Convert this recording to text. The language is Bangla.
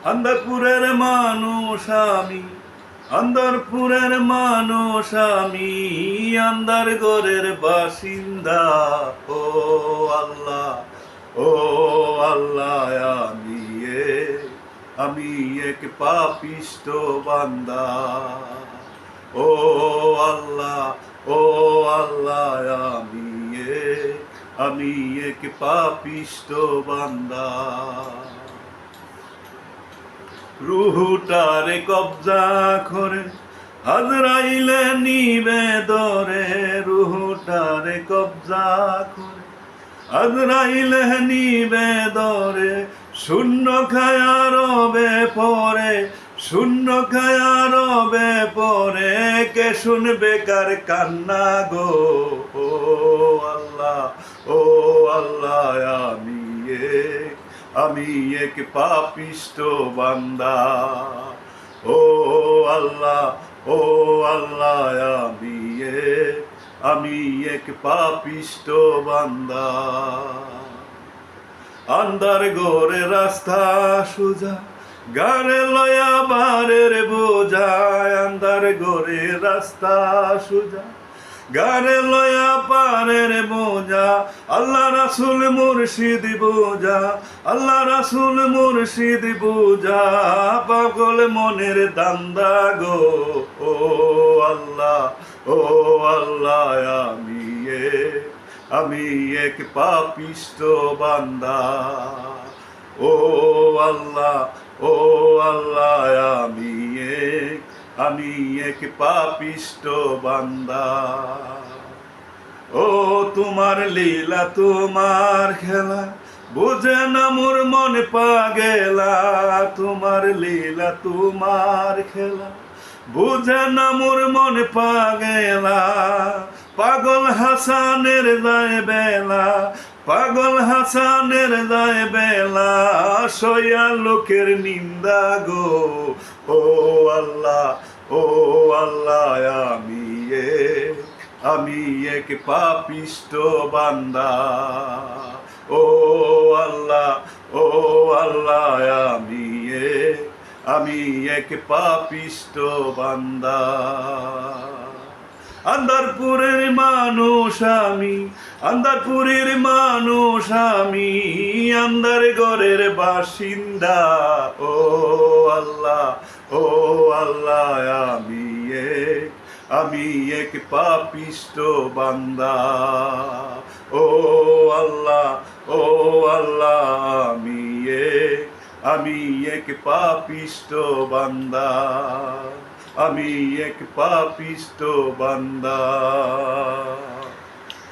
আন্দারপুরের মানুষ আমি, আন্দারপুরের মানুষ আমি, আন্দারগড়ের বাসিন্দা। ও আল্লাহ, ও আল্লাহ, আমি এক পাপিষ্ট বান্দা। ও আল্লাহ, ও আল্লাহ, আমি এক পাপিষ্ট বান্দা। রুহুটারে কবজা করে আজরাইলে নিবে দরে, রুহুটারে কবজা করে আজরাইলে নিবে দরে। শূন্য খায়া রবে পরে, শূন্য খায়া রবে পরে, কে শুনবে কার কান্না গো। ও আল্লাহ, ও আল্লাহ, আমি এক পাপিষ্ট বান্দা। ও আল্লাহ, ও আল্লাহ, আমি এক পাপিষ্ট বান্দা। আন্দার গোরে রাস্তা সোজা, গাড়ে লয়া বারের বোঝা। আন্দার গোরে রাস্তা সোজা, গাড়ে লয়া পারের বোঝা। আল্লাহ রাসূল মুর্শিদ বোঝা, আল্লাহ রাসূল মুর্শিদ বোঝা। পাগল মনের দান্দা গো। ও আল্লাহ, ও আল্লাহ, আমি এক পাপিষ্ট বান্দা। ও আল্লাহ, ও আল্লাহ, আমি এক পাপিষ্ট বান্দা। ও তোমার লীলা তোমার খেলা, বুঝে না মোর মন পাগেলা। তোমার লীলা তোমার খেলা, বুঝে না মোর মন পাগেলা। পাগল হাসানের যায় বেলা, পাগল হাসানের যায় বেলা। সয়া লোকের নিন্দা গো। ও আল্লাহ, ও আল্লাহ, আমি এক পাপিষ্ট বান্দা। ও আল্লাহ, ও আল্লাহ, আমি এক পাপিষ্ট বান্দা। আন্দারপুরের মানুষ আমি, আন্দারপুরের মানুষ আমি, আন্দারগড়ের বাসিন্দা। ও আল্লাহ, ও আল্লাহ, আমি এক পাপিষ্ট বান্দা। ও আল্লাহ, ও আল্লাহ, আমি এক পাপিষ্ট বান্দা। আমি এক পাপিষ্ট বান্দা।